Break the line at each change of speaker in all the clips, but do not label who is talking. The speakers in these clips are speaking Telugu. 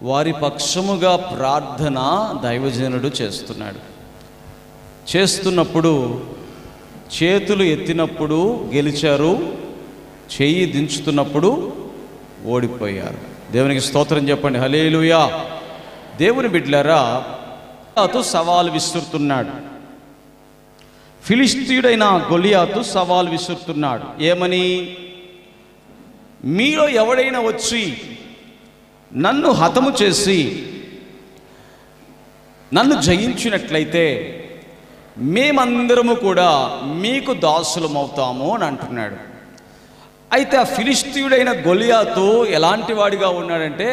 వారి పక్షముగా ప్రార్థన దైవజనుడు చేస్తున్నప్పుడు చేతులు ఎత్తినప్పుడు గెలిచారు, చెయ్యి దించుతున్నప్పుడు ఓడిపోయారు. దేవునికి స్తోత్రం చెప్పండి. హల్లెలూయా. దేవుని బిడ్డలారా, గొలియాతు సవాలు విసురుతున్నాడు. ఫిలిష్తీయుడైన గొలియాతు సవాలు విసురుతున్నాడు. ఏమని? మీలో ఎవడైనా వచ్చి నన్ను హతము చేసి నన్ను జయించినట్లయితే మేమందరము కూడా మీకు దాసులమవుతాము అని అంటున్నాడు. అయితే ఆ ఫిలిష్తీయుడైన గొలియాతు ఎలాంటి వాడిగా ఉన్నాడంటే,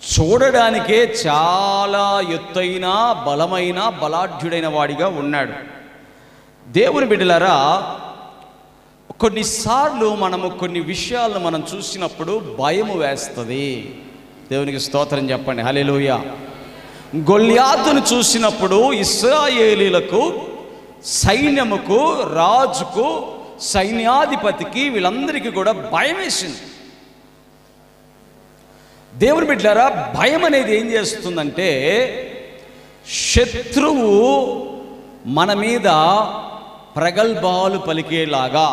చూడడానికే చాలా ఎత్తైన బలమైన బలాఢ్యుడైన వాడిగా ఉన్నాడు. దేవుని బిడ్డలారా, కొన్నిసార్లు మనము కొన్ని విషయాలను మనం చూసినప్పుడు భయము వేస్తుంది. దేవునికి స్తోత్రం చెప్పండి. హల్లెలూయా. గొలియాతును చూసినప్పుడు ఇశ్రాయేలీలకు, సైన్యముకు, రాజుకు, సైన్యాధిపతికి, వీళ్ళందరికీ కూడా భయం వేసింది. దేవుని బిడ్డలారా, భయం అనేది ఏం చేస్తుందంటే, శత్రువు మన మీద ప్రగల్భాలు పలికేలాగా,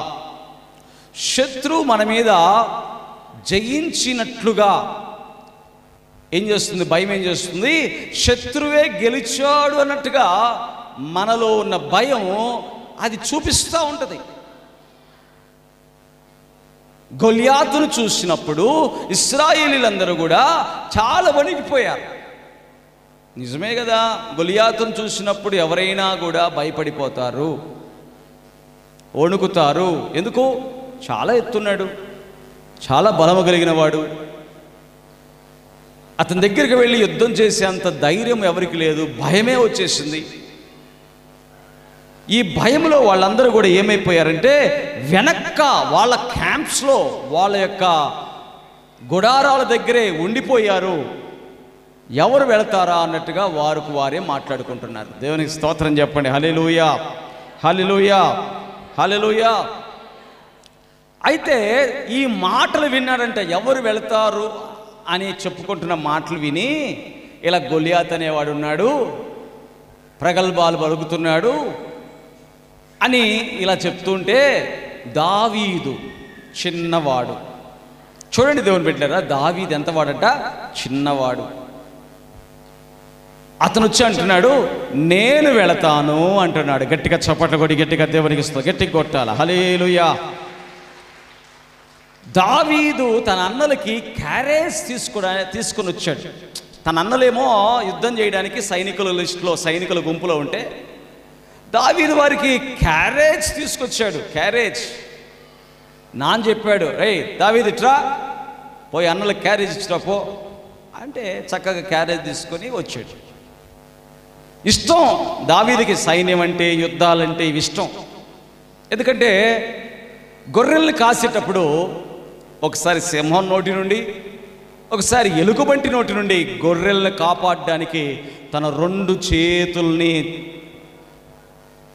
శత్రువు మన మీద జయించినట్లుగా ఏం చేస్తుంది? భయం ఏం చేస్తుంది? శత్రువే గెలిచాడు అన్నట్టుగా మనలో ఉన్న భయం అది చూపిస్తూ ఉంటుంది. గొలియాతును చూసినప్పుడు ఇశ్రాయేలీలందరూ కూడా చాలా వణికిపోయారు. నిజమే కదా, గొలియాతును చూసినప్పుడు ఎవరైనా కూడా భయపడిపోతారు, వణుకుతారు. ఎందుకు? చాలా ఎత్తున్నాడు, చాలా బలము కలిగిన వాడు. అతని దగ్గరికి వెళ్ళి యుద్ధం చేసేంత ధైర్యం ఎవరికి లేదు, భయమే వచ్చేసింది. ఈ భయంలో వాళ్ళందరూ కూడా ఏమైపోయారంటే, వెనక్క వాళ్ళ క్యాంప్స్లో, వాళ్ళ యొక్క గుడారాల దగ్గరే ఉండిపోయారు. ఎవరు వెళతారా అన్నట్టుగా వారికి వారే మాట్లాడుకుంటున్నారు. దేవునికి స్తోత్రం చెప్పండి. హల్లెలూయా, హల్లెలూయా, హల్లెలూయా. అయితే ఈ మాటలు విన్నాడంటే, ఎవరు వెళతారు అని చెప్పుకుంటున్న మాటలు విని, ఇలా గొలియాతు అనేవాడు ఉన్నాడు, ప్రగల్భాలు పలుకుతున్నాడు అని ఇలా చెప్తుంటే, దావీదు చిన్నవాడు. చూడండి దేవుని బిడ్డలారా, దావీదు ఎంత వాడట? చిన్నవాడు. అతను వచ్చి అంటున్నాడు, నేను వెళతాను అంటున్నాడు. గట్టిగా చప్పట్లు కొట్టి గట్టిగా దేవునికి గట్టిగా కొట్టాలి. హల్లెలూయా. దావీదు తన అన్నలకి క్యారేజ్ తీసుకొని వచ్చాడు. తన అన్నలేమో యుద్ధం చేయడానికి సైనికుల లిస్టులో, సైనికుల గుంపులో ఉంటే, దావీదు వారికి క్యారేజ్ తీసుకొచ్చాడు. క్యారేజ్ నాన్న చెప్పాడు, రేయ్ దావీదు ఇట్రా, పోయి అన్నలకు క్యారేజ్ ఇచ్చిరా పో అంటే చక్కగా క్యారేజ్ తీసుకొని వచ్చాడు. ఇష్టం దావీదుకి, సైన్యం అంటే, యుద్ధాలంటే ఇవి ఇష్టం. ఎందుకంటే గొర్రెల్ని కాసేటప్పుడు ఒకసారి సింహం నోటి నుండి, ఒకసారి ఎలుగుబంటి నోటి నుండి గొర్రెల్ని కాపాడడానికి తన 2 చేతుల్ని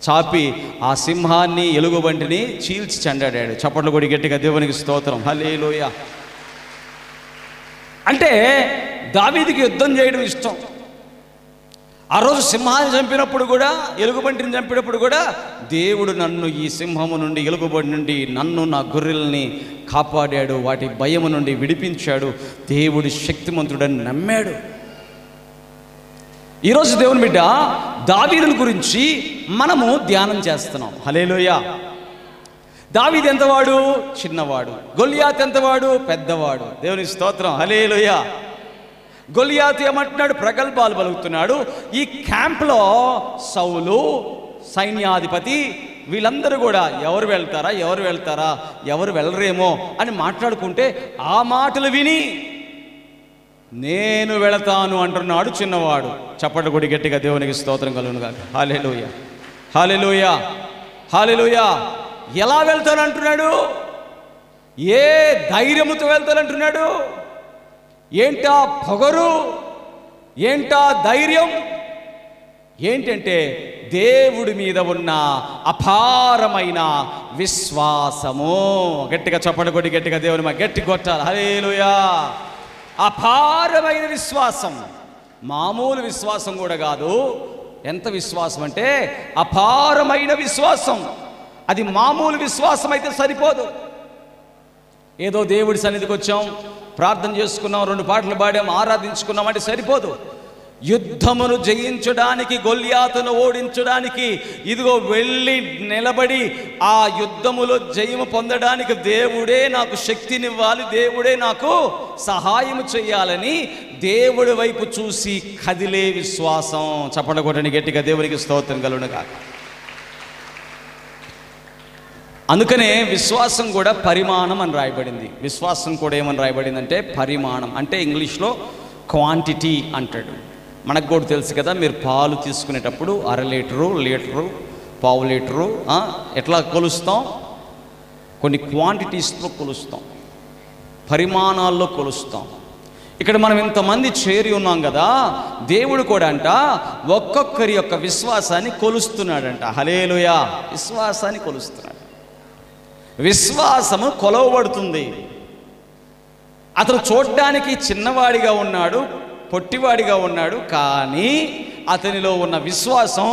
చాపి ఆ సింహాన్ని, ఎలుగుబంటిని చీల్చి చెండాడాడు. చప్పట్లు కొడి గట్టిగా దేవునికి స్తోత్రం. హల్లెలూయా. అంటే దావీదుకి యుద్ధం చేయడం ఇష్టం. ఆ రోజు సింహాన్ని చంపినప్పుడు కూడా, ఎలుగుబంటిని చంపినప్పుడు కూడా, దేవుడు నన్ను ఈ సింహము నుండి, ఎలుగుబంటి నుండి నన్ను, నా గొర్రెల్ని కాపాడాడు, వాటి భయము నుండి విడిపించాడు, దేవుడు శక్తిమంతుడని నమ్మాడు. ఈరోజు దేవుని బిడ్డ, దావీదుని గురించి మనము ధ్యానం చేస్తున్నాం. హల్లెలూయా. దావీదు ఎంతవాడు? చిన్నవాడు. గొలియాతు ఎంతవాడు? పెద్దవాడు. దేవుని స్తోత్రం. హల్లెలూయా. గొలియాతు ఏమంటున్నాడు? ప్రగల్భాలు పలుకుతున్నాడు. ఈ క్యాంప్లో సౌలు, సైన్యాధిపతి, వీళ్ళందరూ కూడా ఎవరు వెళ్తారా, ఎవరు వెళ్తారా, ఎవరు వెళ్ళరేమో అని మాట్లాడుకుంటే, ఆ మాటలు విని నేను వెళతాను అంటున్నాడు చిన్నవాడు. చప్పట్లు కొడి గట్టిగా దేవునికి స్తోత్రం కలుగునుగాక. హల్లెలూయా, హల్లెలూయా, హల్లెలూయా. ఎలా వెళ్తానంటున్నాడు? ఏ ధైర్యముతో వెళ్తానంటున్నాడు? ఏంటా పొగరు, ఏంటా ధైర్యం? ఏంటంటే దేవుడి మీద ఉన్న అపారమైన విశ్వాసము. గట్టిగా చప్పట్లు కొట్టి గట్టిగా దేవుని గట్టి కొట్టాలి. హల్లెలూయా. అపారమైన విశ్వాసం. మామూలు విశ్వాసం కూడా కాదు. ఎంత విశ్వాసం అంటే అపారమైన విశ్వాసం. అది మామూలు విశ్వాసం అయితే సరిపోదు. ఏదో దేవుడి సన్నిధికి వచ్చాం, ప్రార్థన చేసుకున్నాం, 2 పాటలు పాడాం, ఆరాధించుకున్నాం అంటే సరిపోదు. యుద్ధమును జయించడానికి, గొల్యాతును ఓడించడానికి ఇదిగో వెళ్ళి నిలబడి ఆ యుద్ధములో జయము పొందడానికి దేవుడే నాకు శక్తినివ్వాలి, దేవుడే నాకు సహాయం చేయాలని దేవుడి వైపు చూసి కదిలే విశ్వాసం. చప్పట్లు కొట్టండి గట్టిగా, దేవునికి స్తోత్రం కలుగునుగాక. అందుకనే విశ్వాసం కూడా పరిమాణం అని రాయబడింది. విశ్వాసం కూడా ఏమని రాయబడింది అంటే పరిమాణం. అంటే ఇంగ్లీష్లో క్వాంటిటీ అంటాడు. మనకు కూడా తెలుసు కదా, మీరు పాలు తీసుకునేటప్పుడు 1/2 లీటరు, లీటరు, 1/2 లీటరు ఎట్లా కొలుస్తాం? కొన్ని క్వాంటిటీస్లో కొలుస్తాం, పరిమాణాల్లో కొలుస్తాం. ఇక్కడ మనం ఇంతమంది చేరి ఉన్నాం కదా, దేవుడు కూడా అంట ఒక్కొక్కరి యొక్క విశ్వాసాన్ని కొలుస్తున్నాడంట. హల్లెలూయా! విశ్వాసాన్ని కొలుస్తున్నాడు. విశ్వాసము కొలవబడుతుంది. అతను చూడడానికి చిన్నవాడిగా ఉన్నాడు, పొట్టివాడిగా ఉన్నాడు, కానీ అతనిలో ఉన్న విశ్వాసం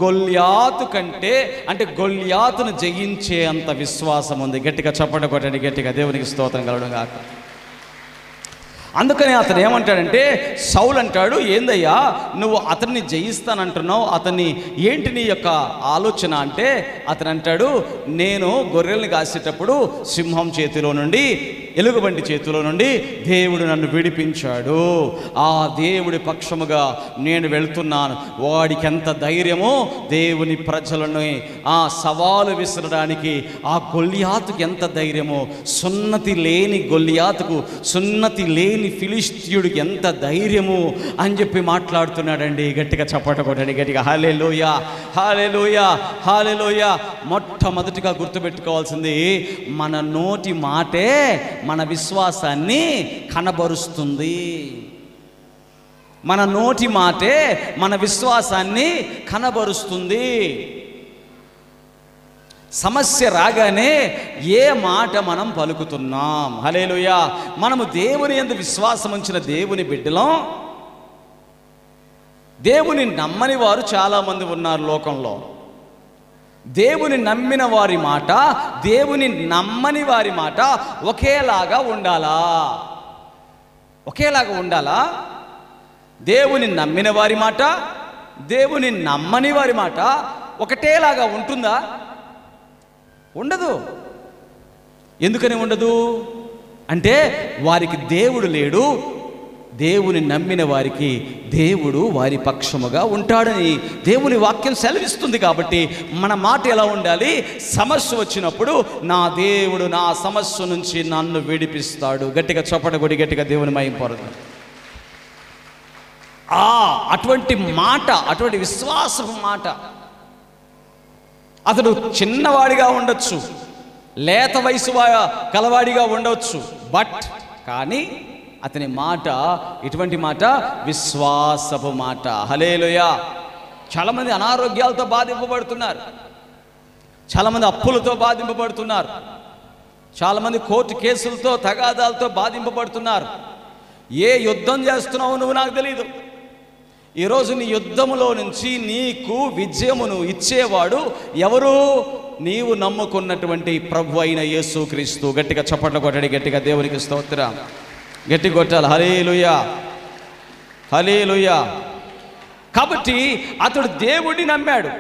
గొల్యాతు కంటే, అంటే గొల్యాతును జయించే అంత విశ్వాసం ఉంది. గట్టిగా చప్పట్లు కొట్టండి గట్టిగా, దేవునికి స్తోత్రం కలుగునుగాక. అందుకని అతను ఏమంటాడంటే, సౌలు అంటాడు, ఏందయ్యా నువ్వు అతన్ని జయిస్తానంటున్నావు, అతన్ని ఏంటి నీ యొక్క ఆలోచన అంటే, అతను అంటాడు, నేను గొర్రెల్ని కాసేటప్పుడు సింహం చేతిలో నుండి, ఎలుగుబంటి చేతిలో నుండి దేవుడు నన్ను విడిపించాడు. ఆ దేవుడి పక్షముగా నేను వెళ్తున్నాను. వాడికి ఎంత ధైర్యమో దేవుని ప్రజలను ఆ సవాలు విసరడానికి, ఆ గొల్యాతుకి ఎంత ధైర్యమో, సున్నతి లేని గొల్యాతుకు, సున్నతి లేని ఫిలిష్తీయుడికి ఎంత ధైర్యము అని చెప్పి మాట్లాడుతున్నాడండి. గట్టిగా చప్పట్లు కొట్టండి గట్టిగా. హల్లెలూయా, హల్లెలూయా, హల్లెలూయా. మొట్టమొదటిగా గుర్తుపెట్టుకోవాల్సింది, మన నోటి మాటే మన విశ్వాసాన్ని కనబరుస్తుంది. మన నోటి మాటే మన విశ్వాసాన్ని కనబరుస్తుంది. సమస్య రాగానే ఏ మాట మనం పలుకుతున్నాం? హల్లెలూయా. మనము దేవుని యందు విశ్వాసం ఉంచిన దేవుని బిడ్డలం. దేవుని నమ్మని వారు చాలామంది ఉన్నారు లోకంలో. దేవుని నమ్మిన వారి మాట, దేవుని నమ్మని వారి మాట ఒకేలాగా ఉండాలా? ఒకేలాగా ఉండాలా? దేవుని నమ్మిన వారి మాట, దేవుని నమ్మని వారి మాట ఒకటేలాగా ఉంటుందా? ఉండదు. ఎందుకని ఉండదు అంటే, వారికి దేవుడు లేడు. దేవుని నమ్మిన వారికి దేవుడు వారి పక్షముగా ఉంటాడని దేవుని వాక్యం సెలవిస్తుంది. కాబట్టి మన మాట ఎలా ఉండాలి? సమస్య వచ్చినప్పుడు నా దేవుడు నా సమస్య నుంచి నన్ను విడిపిస్తాడు. గట్టిగా చప్పట కొడి గట్టిగా దేవుని మహింపరదు. అటువంటి మాట, అటువంటి విశ్వాసపు మాట. అతడు చిన్నవాడిగా ఉండొచ్చు, లేత వయసు కలవాడిగా ఉండవచ్చు, బట్ కానీ అతని మాట ఇటువంటి మాట, విశ్వాసపు మాట. హల్లెలూయా. చాలామంది అనారోగ్యాలతో బాధింపబడుతున్నారు, చాలామంది అప్పులతో బాధింపబడుతున్నారు, చాలామంది కోర్టు కేసులతో, తగాదాలతో బాధింపబడుతున్నారు. ఏ యుద్ధం చేస్తున్నావు నువ్వు నాకు తెలియదు. ఈరోజు నీ యుద్ధములో నుంచి నీకు విజయమును ఇచ్చేవాడు ఎవరు? నీవు నమ్ముకున్నటువంటి ప్రభు అయిన యేసుక్రీస్తు. గట్టిగా చప్పట్లు కొట్టండి గట్టిగా, దేవునికి స్తోత్రం. గట్టి కొట్టాలి. హల్లెలూయా, హల్లెలూయా. కాబట్టి అతడు దేవుడిని నమ్మాడు.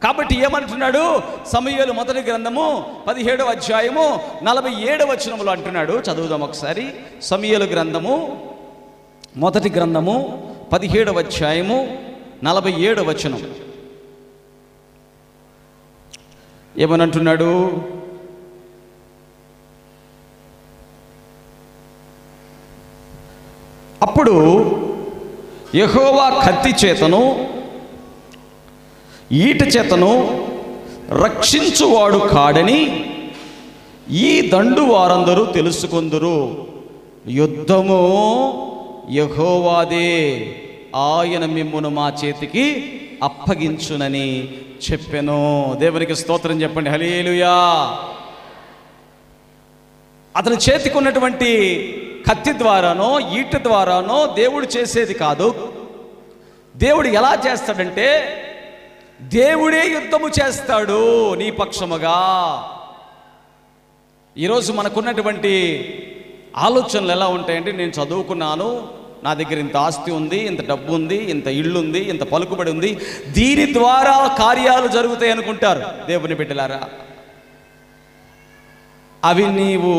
కాబట్టి ఏమంటున్నాడు? సమూయేలు మొదటి గ్రంథము 17వ అధ్యాయము 47వ వచనములో అంటున్నాడు. చదువుదాం ఒకసారి. సమూయేలు గ్రంథము మొదటి గ్రంథము 17వ అధ్యాయము 47వ వచనం ఏమనంటున్నాడు? అప్పుడు యెహోవా కత్తి చేతను ఈట చేతను రక్షించువాడు కాడని ఈ దండు వారందరూ తెలుసుకొందురు. యుద్ధము యెహోవాదే, ఆయన మిమ్మును మా చేతికి అప్పగించునని చెప్పెను. దేవునికి స్తోత్రం చెప్పండి. హల్లెలూయా. అతని చేతికి ఉన్నటువంటి కత్తి ద్వారానో ఈట ద్వారానో దేవుడు చేసేది కాదు. దేవుడు ఎలా చేస్తాడంటే దేవుడే యుద్ధము చేస్తాడు నీ పక్షముగా. ఈరోజు మనకున్నటువంటి ఆలోచనలు ఎలా ఉంటాయంటే, నేను చదువుకున్నాను, నా దగ్గర ఇంత ఆస్తి ఉంది, ఇంత డబ్బు ఉంది, ఇంత ఇల్లు ఉంది, ఇంత పలుకుబడి ఉంది, దీని ద్వారా కార్యాలు జరుగుతాయి అనుకుంటారు. దేవుని బిడ్డలారా, అవి నీవు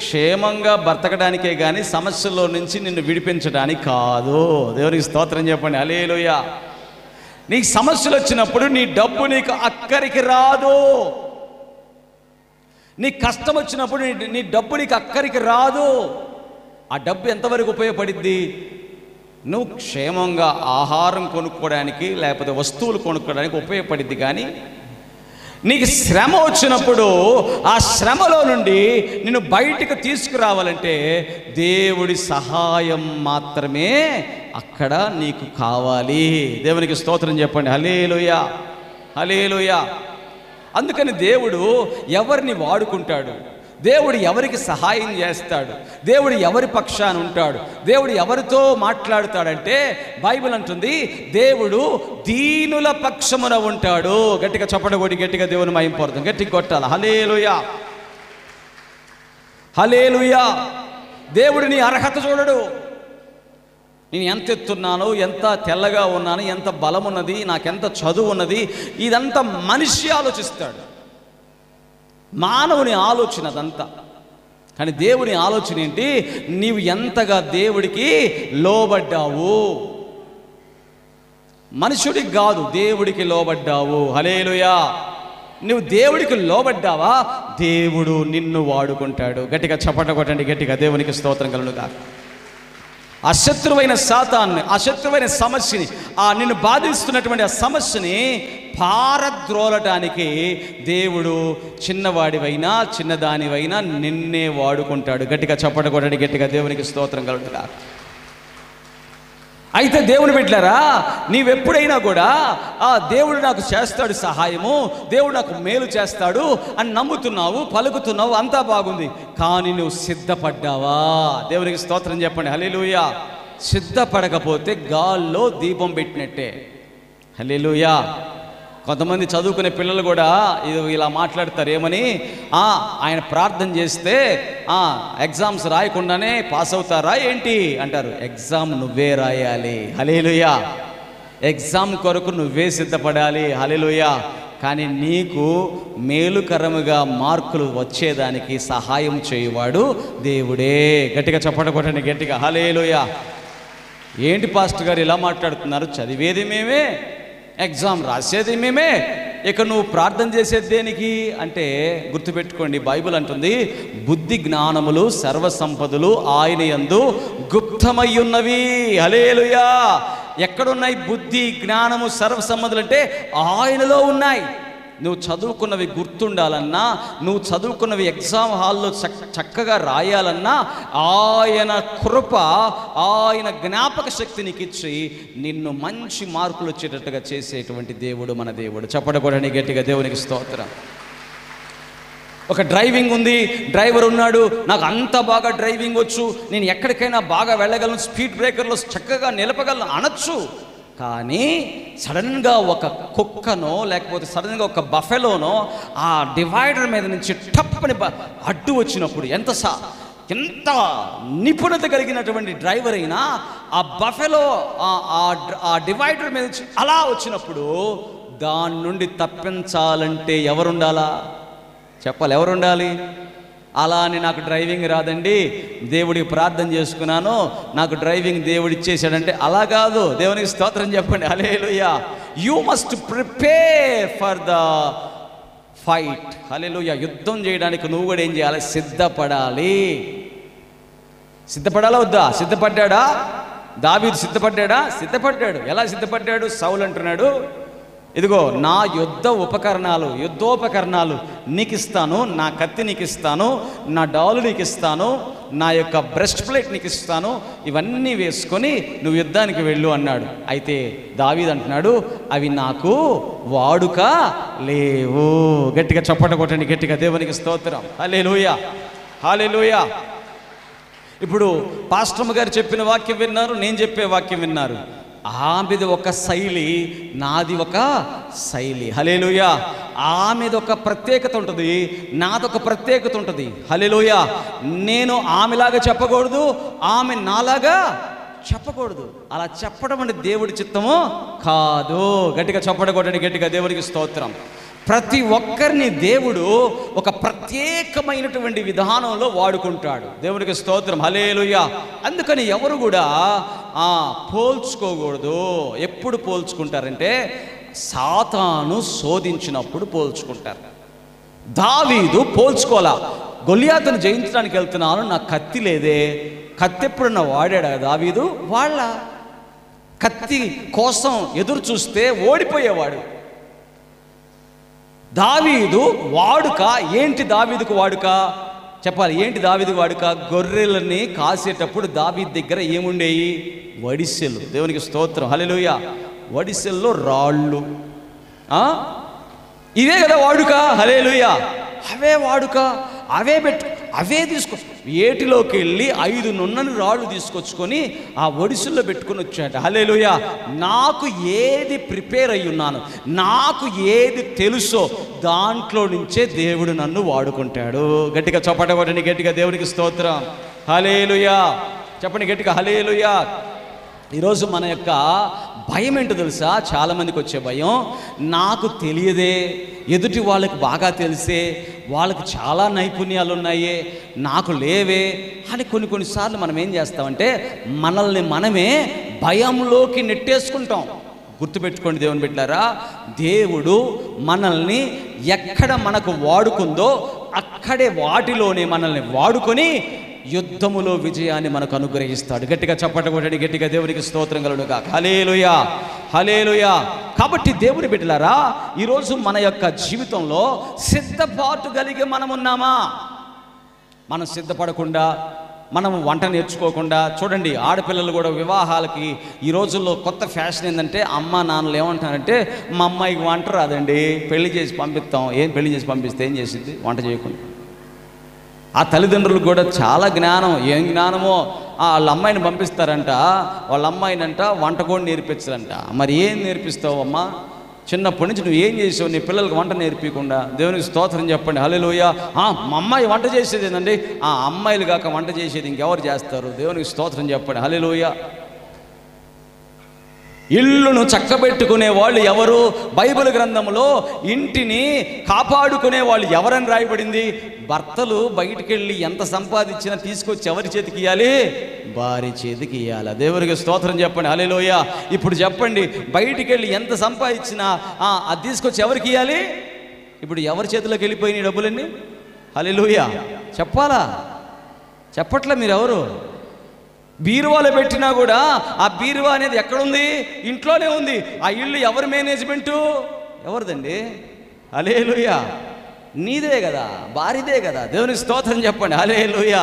క్షేమంగా బ్రతకడానికే కానీ సమస్యల్లో నుంచి నిన్ను విడిపించడానికి కాదు. దేవునికి స్తోత్రం చెప్పండి. హల్లెలూయా. నీకు సమస్యలు వచ్చినప్పుడు నీ డబ్బు నీకు అక్కరికి రాదు. నీ కష్టం వచ్చినప్పుడు నీ డబ్బు నీకు అక్కరికి రాదు. ఆ డబ్బు ఎంతవరకు ఉపయోగపడిద్ది? నువ్వు క్షేమంగా ఆహారం కొనుక్కోవడానికి లేకపోతే వస్తువులు కొనుక్కోవడానికి ఉపయోగపడిద్ది. కానీ నీకు శ్రమ వచ్చినప్పుడు ఆ శ్రమలో నుండి నిన్ను బయటికి తీసుకురావాలంటే దేవుడి సహాయం మాత్రమే అక్కడ నీకు కావాలి. దేవునికి స్తోత్రం చెప్పండి. హల్లెలూయా, హల్లెలూయా. అందుకని దేవుడు ఎవరిని వాడుకుంటాడు, దేవుడు ఎవరికి సహాయం చేస్తాడు, దేవుడు ఎవరి పక్షాన ఉంటాడు, దేవుడు ఎవరితో మాట్లాడుతాడంటే బైబిల్ అంటుంది దేవుడు దీనుల పక్షమున ఉంటాడు. గట్టిగా చప్పట కొట్టి గట్టిగా దేవుని మహింపడుతుంది. గట్టిగా కొట్టాలి. హల్లెలూయా, హల్లెలూయా. దేవుడు నీ అర్హత చూడడు. నేను ఎంత ఎత్తున్నాను, ఎంత తెల్లగా ఉన్నాను, ఎంత బలం ఉన్నది, నాకెంత చదువు ఉన్నది, ఇదంతా మనిషి ఆలోచిస్తాడు. మానవుని ఆలోచన అదంతా. కానీ దేవుని ఆలోచన ఏంటి? నీవు ఎంతగా దేవుడికి లోబడ్డావు. మనుషుడికి కాదు, దేవుడికి లోబడ్డావు. హల్లెలూయా. నువ్వు దేవుడికి లోబడ్డావా, దేవుడు నిన్ను వాడుకుంటాడు. గట్టిగా చప్పట కొట్టండి. గట్టిగా దేవునికి స్తోత్రం కలుగుగా. ఆ శత్రువైన సాతాన్ని, ఆ శత్రువైన సమస్యని, ఆ నిన్ను బాధిస్తున్నటువంటి ఆ సమస్యని పారద్రోలటానికి దేవుడు చిన్నవాడివైనా చిన్నదానివైనా నిన్నే వాడుకుంటాడు. గట్టిగా చప్పట కొట్టండి. గట్టిగా దేవునికి స్తోత్రం కలుగుగా. అయితే దేవుని బిడ్డలారా, నీవెప్పుడైనా కూడా దేవుడు నాకు చేస్తాడు సహాయము, దేవుడు నాకు మేలు చేస్తాడు అని నమ్ముతున్నావు, పలుకుతున్నావు, అంతా బాగుంది. కానీ నువ్వు సిద్ధపడ్డావా? దేవునికి స్తోత్రం చెప్పండి. హల్లెలూయా. సిద్ధపడకపోతే గాల్లో దీపం పెట్టినట్టే. హల్లెలూయా. కొంతమంది చదువుకునే పిల్లలు కూడా ఇలా మాట్లాడతారు. ఏమని? ఆయన ప్రార్థన చేస్తే ఎగ్జామ్స్ రాయకుండానే పాస్ అవుతారా ఏంటి అంటారు. ఎగ్జామ్ నువ్వే రాయాలి. హల్లెలూయా. ఎగ్జామ్ కొరకు నువ్వే సిద్ధపడాలి. హల్లెలూయా. కానీ నీకు మేలుకరముగా మార్కులు వచ్చేదానికి సహాయం చేయువాడు దేవుడే. గట్టిగా చప్పట కొట్టండి. గట్టిగా హల్లెలూయా. ఏంటి పాస్టర్ గారు ఇలా మాట్లాడుతున్నారు? చదివేది మేమే, ఎగ్జామ్ రాసేది మేమే, ఇక నువ్వు ప్రార్థన చేసేది దేనికి అంటే గుర్తుపెట్టుకోండి. బైబిల్ అంటుంది బుద్ధి జ్ఞానములు సర్వసంపదలు ఆయన యందు గుప్తమయ్యున్నవి. హల్లెలూయా. ఎక్కడున్నాయి బుద్ధి జ్ఞానము సర్వసంపదలు అంటే ఆయనలో ఉన్నాయి. నువ్వు చదువుకున్నవి గుర్తుండాలన్నా, నువ్వు చదువుకున్నవి ఎగ్జామ్ హాల్లో చక్కగా రాయాలన్నా ఆయన కృప, ఆయన జ్ఞాపక శక్తి నీకు ఇచ్చి నిన్ను మంచి మార్కులు వచ్చేటట్టుగా చేసేటువంటి దేవుడు మన దేవుడు. చప్పడగొడని గట్టిగా దేవునికి స్తోత్రం. ఒక డ్రైవింగ్ ఉంది, డ్రైవర్ ఉన్నాడు, నాకు అంత బాగా డ్రైవింగ్ వచ్చు, నేను ఎక్కడికైనా బాగా వెళ్ళగలను, స్పీడ్ బ్రేకర్లో చక్కగా నిలపగలను అనొచ్చు. కానీ సడన్గా ఒక కుక్కనో లేకపోతే సడన్గా ఒక బఫెలోనో ఆ డివైడర్ మీద నుంచి టప్పని అడ్డు వచ్చినప్పుడు ఎంత నిపుణత కలిగినటువంటి డ్రైవర్ అయినా ఆ బఫెలో ఆ డివైడర్ మీద నుంచి అలా వచ్చినప్పుడు దాని నుండి తప్పించాలంటే ఎవరుండాలా? చెప్పాలి, ఎవరుండాలి? అలా అని నాకు డ్రైవింగ్ రాదండి, దేవుడికి ప్రార్థన చేసుకున్నాను, నాకు డ్రైవింగ్ దేవుడు ఇచ్చేసాడంటే అలా కాదు. దేవునికి స్తోత్రం చెప్పండి. Hallelujah. You must prepare for the fight. Hallelujah. యుద్ధం చేయడానికి నువ్వు కూడా ఏం చేయాలి? సిద్ధపడాలి. సిద్ధపడాలా వద్దా? సిద్ధపడ్డా దావీదు? సిద్ధపడ్డా? సిద్ధపడ్డాడు. ఎలా సిద్ధపడ్డాడు? సౌలు అంటున్నాడు, ఇదిగో నా యుద్ధోపకరణాలు నీకు ఇస్తాను, నా కత్తి నీకు ఇస్తాను, నా డాలు నీకు ఇస్తాను, నా యొక్క బ్రెస్ట్ ప్లేట్ నీకు ఇస్తాను, ఇవన్నీ వేసుకొని నువ్వు యుద్ధానికి వెళ్ళు అన్నాడు. అయితే దావీదు అంటున్నాడు, అవి నాకు వాడుక లేవు. గట్టిగా చప్పట కొట్టండి. గట్టిగా దేవునికి స్తోత్రం. హల్లెలూయా, హల్లెలూయా. ఇప్పుడు పాస్టమ్మ గారు చెప్పిన వాక్యం విన్నారు, నేను చెప్పే వాక్యం విన్నారు. ఆమెది ఒక శైలి, నాది ఒక శైలి. హల్లెలూయా. ఆమెది ఒక ప్రత్యేకత ఉంటుంది, నాదొక ప్రత్యేకత ఉంటుంది. హల్లెలూయా. నేను ఆమెలాగా చెప్పకూడదు, ఆమె నాలాగా చెప్పకూడదు. అలా చెప్పడం అంటే దేవుడి చిత్తమో కాదు. గట్టిగా చెప్పడకూడదు. గట్టిగా దేవుడికి స్తోత్రం. ప్రతి ఒక్కరిని దేవుడు ఒక ప్రత్యేకమైనటువంటి విధానంలో వాడుకుంటాడు. దేవుడికి స్తోత్రం. హల్లెలూయా. అందుకని ఎవరు కూడా పోల్చుకోకూడదు. ఎప్పుడు పోల్చుకుంటారంటే సాతాను శోధించినప్పుడు పోల్చుకుంటారు. దావీదు పోల్చుకోలా. గొలియాతును జయించడానికి వెళ్తున్నాను, నాకు కత్తి లేదే. కత్తి ఎప్పుడన్నా వాడాడా దావీదు? వాళ్ళ కత్తి కోసం ఎదురు చూస్తే ఓడిపోయేవాడు. దావీదు వాడుక ఏంటి? దావీదుకు వాడుక చెప్పాలి. ఏంటి దావీదు వాడుక? గొర్రెలని కాసేటప్పుడు దావీదు దగ్గర ఏముండేవి? వడిసెలు. దేవునికి స్తోత్రం. హల్లెలూయా. వడిసెల్లో రాళ్ళు, ఇవే కదా వాడుక. హల్లెలూయా. అవే వాడుక, అవే తీసుకో. ఏటిలోకి వెళ్ళి 5 నున్నని రాళ్ళు తీసుకొచ్చుకొని ఆ ఒడిసుల్లో పెట్టుకుని వచ్చాడు. హల్లెలూయా. నాకు ఏది ప్రిపేర్ అయ్యి ఉన్నాను, నాకు ఏది తెలుసో దాంట్లో నుంచే దేవుడు నన్ను వాడుకుంటాడు. గట్టిగా చప్పట కొట్టండి. గట్టిగా దేవునికి స్తోత్రం. హల్లెలూయా. చెప్పండి గట్టిగా హల్లెలూయా. ఈరోజు మన యొక్క భయం ఏంటో తెలుసా? చాలామందికి వచ్చే భయం, నాకు తెలియదే, ఎదుటి వాళ్ళకి బాగా తెలిసే, వాళ్ళకి చాలా నైపుణ్యాలు ఉన్నాయే, నాకు లేవే అని కొన్నిసార్లు మనం ఏం చేస్తామంటే మనల్ని మనమే భయంలోకి నెట్టేసుకుంటాం. గుర్తుపెట్టుకోండి దేవుని బిడ్డలారా, దేవుడు మనల్ని ఎక్కడ మనకు వాడుకుందో అక్కడే వాటిలోనే మనల్ని వాడుకొని యుద్ధములో విజయాన్ని మనకు అనుగ్రహిస్తాడు. గట్టిగా చప్పట కొట్టండి. గట్టిగా దేవునికి స్తోత్రం కలుగునుగా. హల్లెలూయా. హల్లెలూయా. కాబట్టి దేవుని బిడ్డలారా, ఈరోజు మన యొక్క జీవితంలో సిద్ధపాటు కలిగి మనం ఉన్నామా? మనం సిద్ధపడకుండా, మనం వంట నేర్చుకోకుండా, చూడండి ఆడపిల్లలు కూడా వివాహాలకి ఈ రోజుల్లో కొత్త ఫ్యాషన్ ఏంటంటే అమ్మ నాన్నలు ఏమంటారంటే, మా అమ్మాయికి వంట రాదండి, పెళ్లి చేసి పంపిస్తాం. పెళ్లి చేసి పంపిస్తే ఏం చేసింది? వంట చేయకుండా. ఆ తల్లిదండ్రులకు కూడా చాలా జ్ఞానం. ఏం జ్ఞానమో, వాళ్ళ అమ్మాయిని పంపిస్తారంట, వాళ్ళ అమ్మాయినంట వంట కూడా నేర్పించారంట. మరి ఏం నేర్పిస్తావు అమ్మా? చిన్నప్పటి నుంచి నువ్వు ఏం చేసావు నీ పిల్లలకు వంట నేర్పించకుండా? దేవునికి స్తోత్రం చెప్పండి. హల్లెలూయా. మా అమ్మాయి వంట చేసేది ఏంటండి? అమ్మాయిలు కాక వంట చేసేది ఇంకెవరు చేస్తారు? దేవునికి స్తోత్రం చెప్పండి. హల్లెలూయా. ఇల్లును చక్కబెట్టుకునే వాళ్ళు ఎవరు? బైబిల్ గ్రంథంలో ఇంటిని కాపాడుకునే వాళ్ళు ఎవరని రాయబడింది? భర్తలు బయటికి వెళ్ళి ఎంత సంపాదించినా తీసుకొచ్చి ఎవరి చేతికి ఇవ్వాలి? భార్య చేతికి ఇవ్వాలి. దేవునికి స్తోత్రం చెప్పండి. హల్లెలూయా. ఇప్పుడు చెప్పండి, బయటికి వెళ్ళి ఎంత సంపాదించినా అది తీసుకొచ్చి ఎవరికి ఇవ్వాలి? ఇప్పుడు ఎవరి చేతిలోకి వెళ్ళిపోయినాయి డబ్బులన్నీ? హల్లెలూయా. చెప్పాలా? చెప్పట్లే మీరు ఎవరు? బీరువాలో పెట్టినా కూడా ఆ బీరువా అనేది ఎక్కడుంది? ఇంట్లోనే ఉంది. ఆ ఇల్లు ఎవరి మేనేజ్మెంటు? ఎవరిదండి? హల్లెలూయా. నీదే కదా, భార్యదే కదా. దేవునికి స్తోత్రం చెప్పండి. హల్లెలూయా.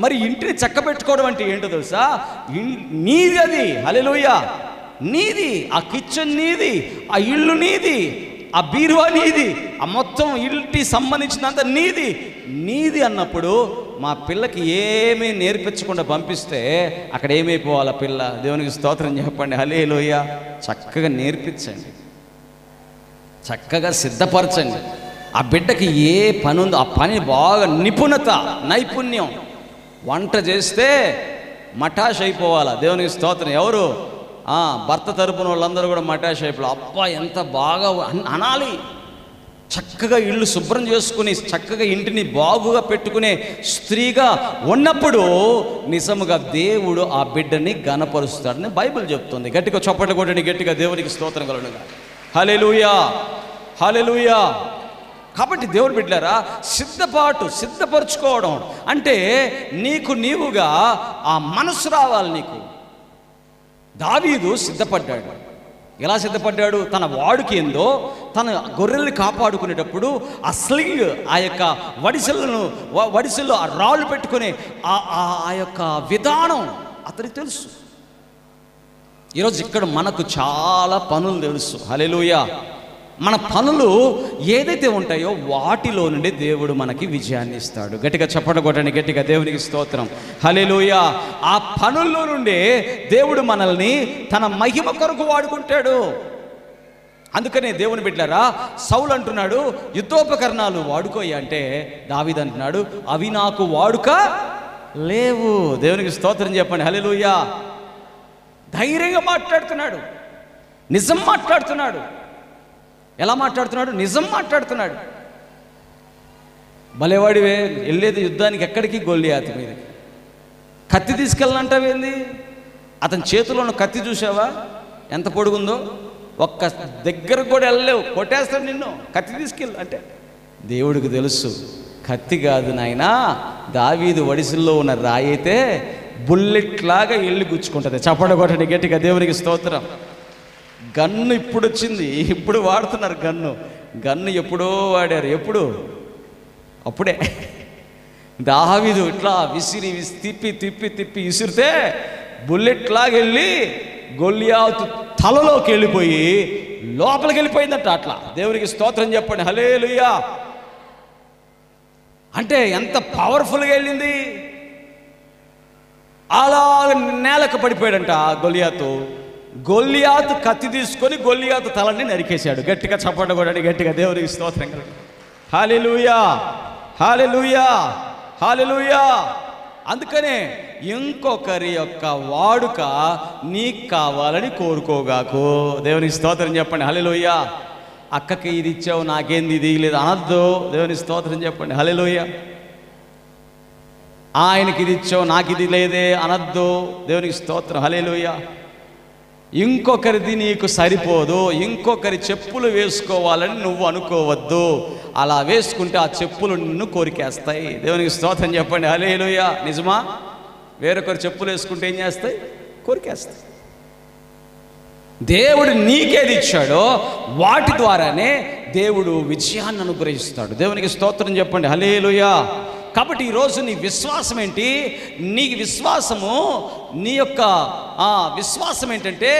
మరి ఇంటిని చక్కబెట్టుకోవడం అంటే ఏంటో తెలుసా? నీది అది. హల్లెలూయా. నీది. ఆ కిచెన్ నీది, ఆ ఇల్లు నీది, ఆ బీరువా నీది, ఆ మొత్తం ఇంటికి సంబంధించినంత నీది. నీది అన్నప్పుడు మా పిల్లకి ఏమీ నేర్పించకుండా పంపిస్తే అక్కడ ఏమైపోవాలి ఆ పిల్ల? దేవునికి స్తోత్రం చెప్పండి. హల్లెలూయా. చక్కగా నేర్పించండి, చక్కగా సిద్ధపరచండి. ఆ బిడ్డకి ఏ పని ఉందో ఆ పని బాగా నైపుణ్యం. వంట చేస్తే మటాష్ అయిపోవాలా? దేవునికి స్తోత్రం. ఎవరు? భర్త తరపున వాళ్ళందరూ కూడా మటాష్ అయిపోవాలి. అబ్బా ఎంత బాగా అనాలి. చక్కగా ఇల్లు శుభ్రం చేసుకుని చక్కగా ఇంటిని బాగుగా పెట్టుకునే స్త్రీగా ఉన్నప్పుడు నిజముగా దేవుడు ఆ బిడ్డని ఘనపరుస్తాడని బైబిల్ చెప్తుంది. గట్టిగా చప్పట్లు కొట్టండి. గట్టిగా దేవునికి స్తోత్రం కలుగునుగా. హల్లెలూయా. హల్లెలూయా. కాబట్టి దేవుని బిడ్డలారా, సిద్ధపరచుకోవడం అంటే నీవుగా ఆ మనసు రావాలి నీకు. దావీదు సిద్ధపడ్డాడు. ఎలా సిద్ధపడ్డాడు? తన వాడుక ఏందో, తన గొర్రెల్ని కాపాడుకునేటప్పుడు ఆ స్లింగ్, ఆ యొక్క వడిసెల్లో ఆ రాళ్ళు పెట్టుకునే ఆ యొక్క విధానం అతనికి తెలుసు. ఈరోజు ఇక్కడ మనకు చాలా పనులు తెలుసు. హల్లెలూయా. మన పనులు ఏదైతే ఉంటాయో వాటిలో నుండి దేవుడు మనకి విజయాన్ని ఇస్తాడు. గట్టిగా చప్పట్లు కొట్టండి, గట్టిగా దేవునికి స్తోత్రం, హల్లెలూయా. ఆ పనుల్లో నుండే దేవుడు మనల్ని తన మహిమ కొరకు వాడుకుంటాడు. అందుకనే దేవుని బిడ్డలారా, సౌలు అంటున్నాడు యుద్ధోపకరణాలు వాడుకోయ్యా అంటే, దావీదు అంటున్నాడు అవి నాకు వాడుక లేవు. దేవునికి స్తోత్రం చెప్పండి, హల్లెలూయా. ధైర్యంగా మాట్లాడుతున్నాడు, నిజం మాట్లాడుతున్నాడు. ఎలా మాట్లాడుతున్నాడు? నిజం మాట్లాడుతున్నాడు. భలేవాడివే, వెళ్ళేది యుద్ధానికి ఎక్కడికి? గొల్లియాతు మీదకి. కత్తి తీసుకెళ్ళనంటావేంది? అతని చేతిలో ఉన్న కత్తి చూసావా ఎంత పొడుగుందో? ఒక్క దగ్గరకు కూడా వెళ్ళలేవు, కొట్టేస్తాడు నిన్ను. కత్తి తీసుకెళ్ళు అంటే దేవుడికి తెలుసు కత్తి కాదు నాయనా, దావీదు వడిసెల్లో ఉన్న రాయి అయితే బుల్లెట్ లాగా వెళ్ళి గుచ్చుకుంటుంది. చప్పట కొట్టండి గట్టిగా దేవునికి స్తోత్రం. గన్ను ఇప్పుడు వచ్చింది, ఇప్పుడు వాడుతున్నారు గన్ను ఎప్పుడో వాడారు. ఎప్పుడు? అప్పుడే. దావీదు ఇట్లా విసిరి తిప్పి తిప్పి తిప్పి విసిరితే బుల్లెట్ లాగా వెళ్ళి గొల్లియాతు తలలోకి వెళ్ళిపోయి లోపలికి వెళ్ళిపోయిందట. అట్లా దేవునికి స్తోత్రం చెప్పండి, హల్లెలూయా. అంటే ఎంత పవర్ఫుల్గా వెళ్ళింది. అలా నేలకు పడిపోయాడంట గొల్లియాతు కత్తి తీసుకొని గొల్లియాతు తలని నరికేశాడు. గట్టిగా చప్పట కొట్టండి, గట్టిగా దేవునికి స్తోత్రం కలుగు, హల్లెలూయా, హల్లెలూయా, హల్లెలూయా. అందుకనే ఇంకొకరి యొక్క వాడుక నీకు కావాలని కోరుకోగాకు. దేవునికి స్తోత్రం చెప్పండి, హల్లెలూయా. అక్కకి ఇది ఇచ్చావు నాకేంది ఇది లేదు అనద్దు. దేవునికి స్తోత్రం చెప్పండి, హల్లెలూయా. ఆయనకి ఇది ఇచ్చావు నాకు ఇది లేదే అనద్దు. దేవునికి స్తోత్రం, హల్లెలూయా. ఇంకొకరిది నీకు సరిపోదు, ఇంకొకరి చెప్పులు వేసుకోవాలని నువ్వు అనుకోవద్దు. అలా వేసుకుంటే ఆ చెప్పులు నిన్ను కోరికేస్తాయి. దేవునికి స్తోత్రం చెప్పండి, హల్లెలూయా. నిజమా? వేరొకరు చెప్పులు వేసుకుంటే ఏం చేస్తాయి? కోరికేస్తాయి. దేవుడు నీకేది ఇచ్చాడో వాటి ద్వారానే దేవుడు విజయాన్ని అనుగ్రహిస్తాడు. దేవునికి స్తోత్రం చెప్పండి, హల్లెలూయా. కాబట్టి ఈరోజు నీ విశ్వాసం ఏంటి? నీ విశ్వాసము, నీ యొక్క విశ్వాసం ఏంటంటే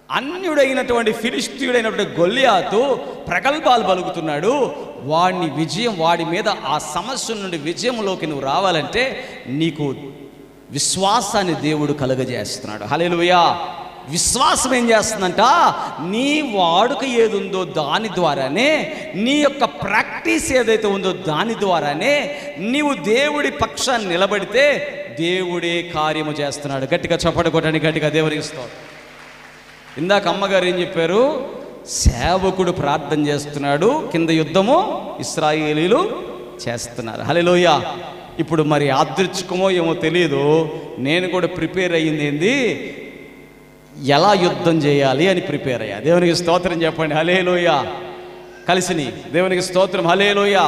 అన్యుడైనటువంటి ఫిలిష్తీయుడైనటువంటి గొల్లియాతు ప్రగల్భాలు పలుకుతున్నాడు. వాడి మీద ఆ సమస్య నుండి విజయంలోకి నువ్వు రావాలంటే నీకు విశ్వాసాన్ని దేవుడు కలుగజేస్తున్నాడు. హల్లెలూయా. విశ్వాసం ఏం చేస్తుందంట? నీ వాడుక ఏది ఉందో దాని ద్వారానే, నీ యొక్క ప్రాక్టీస్ ఏదైతే ఉందో దాని ద్వారానే నీవు దేవుడి పక్షాన్ని నిలబడితే దేవుడే కార్యము చేస్తున్నాడు. గట్టిగా చప్పట కొట్టండి, గట్టిగా దేవునికి స్తోత్రం. ఇందాక అమ్మగారు ఏం చెప్పారు? సేవకుడు ప్రార్థన చేస్తున్నాడు, కింద యుద్ధము ఇశ్రాయేలీలు చేస్తున్నారు. హల్లెలూయా. ఇప్పుడు మరి యాదృచ్ఛికమో ఏమో తెలియదు, నేను కూడా ప్రిపేర్ అయ్యింది ఏంది, ఎలా యుద్ధం చేయాలి అని ప్రిపేర్ అయ్యా. దేవునికి స్తోత్రం చెప్పండి, హల్లెలూయా. కలిసిని దేవునికి స్తోత్రం, హల్లెలూయా.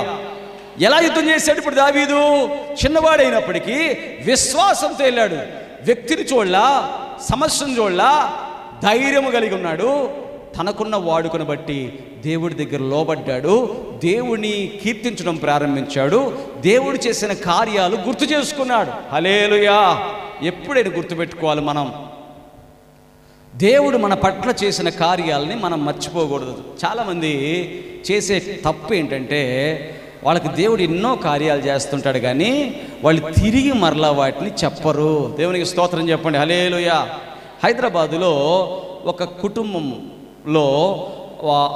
ఎలా యుద్ధం చేశాడు ఇప్పుడు దావీదు? చిన్నవాడైనప్పటికీ విశ్వాసంతో వెళ్ళాడు. వ్యక్తిని చూడలా, సమస్యను చూడలా, ధైర్యము కలిగి ఉన్నాడు. తనకున్న వాడుకను బట్టి దేవుడి దగ్గర లోబడ్డాడు. దేవుని కీర్తించడం ప్రారంభించాడు. దేవుడు చేసిన కార్యాలు గుర్తు చేసుకున్నాడు. హల్లెలూయా. ఎప్పుడైనా గుర్తుపెట్టుకోవాలి మనం, దేవుడు మన పట్ల చేసిన కార్యాలని మనం మర్చిపోకూడదు. చాలామంది చేసే తప్పు ఏంటంటే వాళ్ళకి దేవుడు ఎన్నో కార్యాలు చేస్తుంటాడు కానీ వాళ్ళు తిరిగి మరలా వాటిని చెప్పరు. దేవునికి స్తోత్రం చెప్పండి, హల్లెలూయా. హైదరాబాదులో ఒక కుటుంబంలో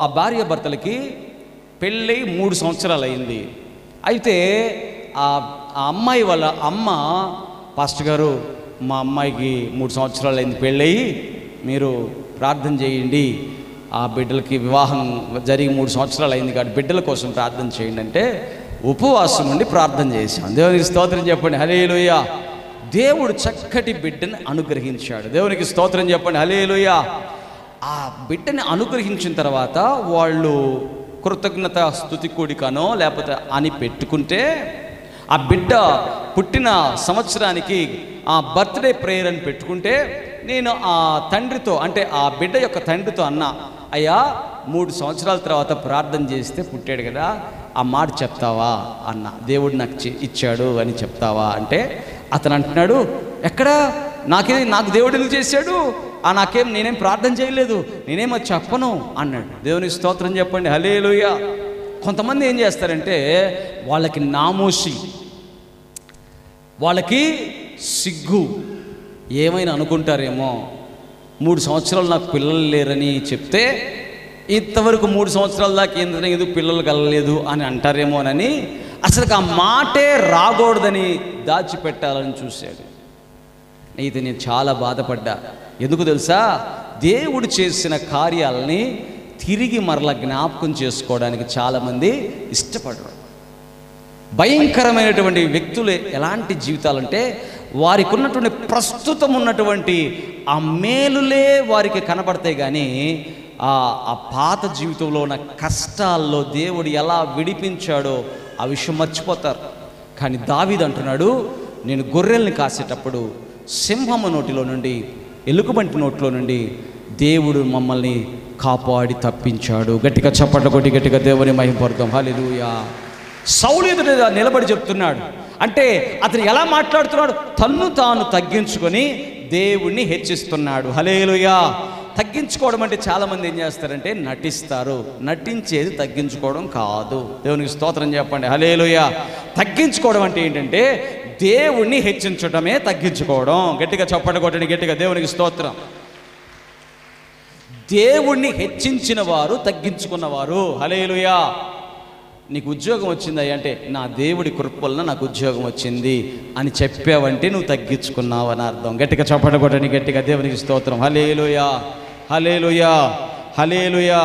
ఆ భార్య భర్తలకి పెళ్ళై 3 సంవత్సరాలు అయింది. అయితే ఆ అమ్మాయి వాళ్ళ అమ్మ, పాస్టర్ గారు మా అమ్మాయికి 3 సంవత్సరాలు అయింది పెళ్ళయి, మీరు ప్రార్థన చేయండి, ఆ బిడ్డలకి వివాహం జరిగి 3 సంవత్సరాలు అయింది కాబట్టి బిడ్డల కోసం ప్రార్థన చేయండి అంటే ఉపవాసం నుండి ప్రార్థన చేశాం. దేవునికి స్తోత్రం చెప్పండి, హల్లెలూయా. దేవుడు చక్కటి బిడ్డని అనుగ్రహించాడు. దేవునికి స్తోత్రం చెప్పండి, హల్లెలూయా. ఆ బిడ్డని అనుగ్రహించిన తర్వాత వాళ్ళు కృతజ్ఞత స్తుతి కూడికనో లేకపోతే అని పెట్టుకుంటే ఆ బిడ్డ పుట్టిన సంవత్సరానికి ఆ బర్త్డే ప్రేయర్ అని పెట్టుకుంటే నేను ఆ తండ్రితో, అంటే ఆ బిడ్డ యొక్క తండ్రితో అన్నా, అయ్యా 3 సంవత్సరాల తర్వాత ప్రార్థన చేస్తే పుట్టాడు కదా, ఆ మాట చెప్తావా అన్న, దేవుడు నాకు ఇచ్చాడు అని చెప్తావా అంటే అతను అంటున్నాడు, ఎక్కడ నాకు దేవుడు ఎందుకు చేశాడు, నేనేం ప్రార్థన చేయలేదు, నేనేమో చెప్పను అన్నాడు. దేవునికి స్తోత్రం చెప్పండి, హల్లెలూయా. కొంతమంది ఏం చేస్తారంటే వాళ్ళకి నామోషి, వాళ్ళకి సిగ్గు, ఏమైనా అనుకుంటారేమో, 3 సంవత్సరాలు నాకు పిల్లలు లేరని చెప్తే ఇంతవరకు 3 సంవత్సరాల దాకా ఎందుకు పిల్లలు కలలేదు అని అంటారేమోనని అసలు ఆ మాటే రాకూడదని దాచిపెట్టాలని చూశాడు. అయితే నేను చాలా బాధపడ్డా. ఎందుకు తెలుసా? దేవుడు చేసిన కార్యాలని తిరిగి మరలా జ్ఞాపకం చేసుకోవడానికి చాలామంది ఇష్టపడరు. భయంకరమైనటువంటి వ్యక్తులు ఎలాంటి జీవితాలంటే వారికి ఉన్నటువంటి ప్రస్తుతం ఉన్నటువంటి ఆ మేలులే వారికి కనబడతాయి, కానీ ఆ పాత జీవితంలో ఉన్న కష్టాల్లో దేవుడు ఎలా విడిపించాడో ఆ విషయం మర్చిపోతారు. కానీ దావీదు అంటున్నాడు, నేను గొర్రెల్ని కాసేటప్పుడు సింహము నోటిలో నుండి, ఎలుగుబంటి నోటిలో నుండి దేవుడు మమ్మల్ని కాపాడి తప్పించాడు. గట్టిగా చప్పట్లు కొట్టి గట్టిగా దేవుని మహిమపడతాం. హల్లెలూయా. సౌలు ఎదుట నిలబడి చెప్తున్నాడు అంటే అతను ఎలా మాట్లాడుతున్నాడు? తన్ను తాను తగ్గించుకొని దేవుణ్ణి హెచ్చిస్తున్నాడు. హల్లెలూయా. తగ్గించుకోవడం అంటే చాలామంది ఏం చేస్తారంటే నటిస్తారు. నటించేది తగ్గించుకోవడం కాదు. దేవునికి స్తోత్రం చెప్పండి, హల్లెలూయా. తగ్గించుకోవడం అంటే ఏంటంటే దేవుణ్ణి హెచ్చించడమే తగ్గించుకోవడం. గట్టిగా చప్పట్లు కొట్టండి గట్టిగా, దేవునికి స్తోత్రం. దేవుణ్ణి హెచ్చించిన వారు తగ్గించుకున్నవారు. హల్లెలూయా. నీకు ఉద్యోగం వచ్చిందా అంటే నా దేవుడి కృప వలన నాకు ఉద్యోగం వచ్చింది అని చెప్పావంటే నువ్వు తగ్గించుకున్నావు అని అర్థం. గట్టిగా చప్పట్లు కొట్టండి గట్టిగా, దేవునికి స్తోత్రం. హల్లెలూయా, హల్లెలూయా, హల్లెలూయా.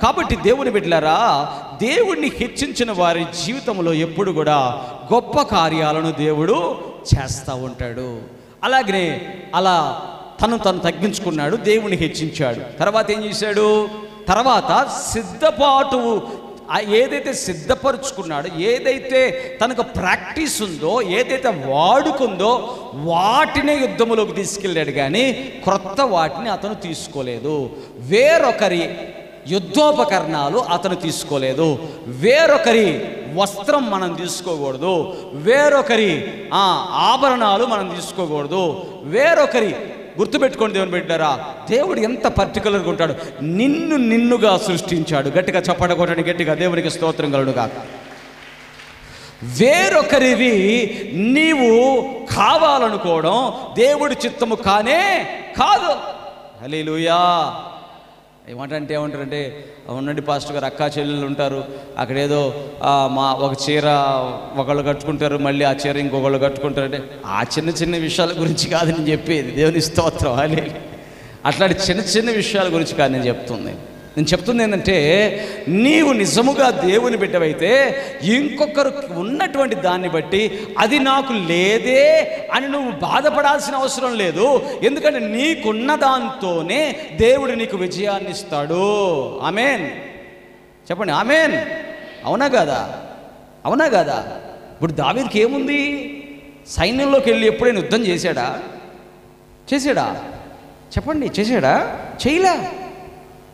కాబట్టి దేవుని బిడ్డలారా, దేవుణ్ణి హెచ్చించిన వారి జీవితంలో ఎప్పుడు కూడా గొప్ప కార్యాలను దేవుడు చేస్తూ ఉంటాడు. అలాగనే అలా తను తగ్గించుకున్నాడు, దేవుణ్ణి హెచ్చించాడు. తర్వాత ఏం చేశాడు? తర్వాత సిద్ధపాటు ఏదైతే సిద్ధపరుచుకున్నాడో, ఏదైతే తనకు ప్రాక్టీస్ ఉందో, ఏదైతే వాడుకుందో వాటినే యుద్ధములోకి తీసుకెళ్ళాడు, కానీ క్రొత్త వాటిని అతను తీసుకోలేదు. వేరొకరి యుద్ధోపకరణాలు అతను తీసుకోలేదు. వేరొకరి వస్త్రం మనం తీసుకోకూడదు. వేరొకరి ఆభరణాలు మనం తీసుకోకూడదు. వేరొకరి, గుర్తుపెట్టుకోండి దేవుని బిడ్డారా, దేవుడు ఎంత పర్టికులర్గా ఉంటాడు. నిన్నుగా సృష్టించాడు. గట్టిగా చప్పట్లు కొట్టండి గట్టిగా, దేవునికి స్తోత్రం కలుగునుగా. వేరొకరివి నీవు కావాలనుకోవడం దేవుడి చిత్తము కానే కాదు. హల్లెలూయా. ఏమంటారంటే అవునండి పాస్టర్ గారు, అక్కా చెల్లెళ్ళు ఉంటారు, అక్కడేదో ఒక చీర ఒకళ్ళు కట్టుకుంటారు, మళ్ళీ ఆ చీర ఇంకొకళ్ళు కట్టుకుంటారంటే ఆ చిన్న విషయాల గురించి కాదు నేను చెప్పేది. దేవుని స్తోత్రం. అట్లాంటి చిన్న విషయాల గురించి కాదు నేను చెప్తుంది ఏంటంటే, నీవు నిజముగా దేవుని బిడ్డవైతే ఇంకొకరు ఉన్నటువంటి దాన్ని బట్టి అది నాకు లేదే అని నువ్వు బాధపడాల్సిన అవసరం లేదు. ఎందుకంటే నీకున్న దాంతోనే దేవుడు నీకు విజయాన్ని ఇస్తాడు. ఆమేన్ చెప్పండి, ఆమేన్. అవునా కాదా? అవునా కాదా? ఇప్పుడు దావీదుకి ఏముంది? సైన్యంలోకి వెళ్ళి ఎప్పుడైనా యుద్ధం చేశాడా? చెప్పండి, చేశాడా? చేయలే.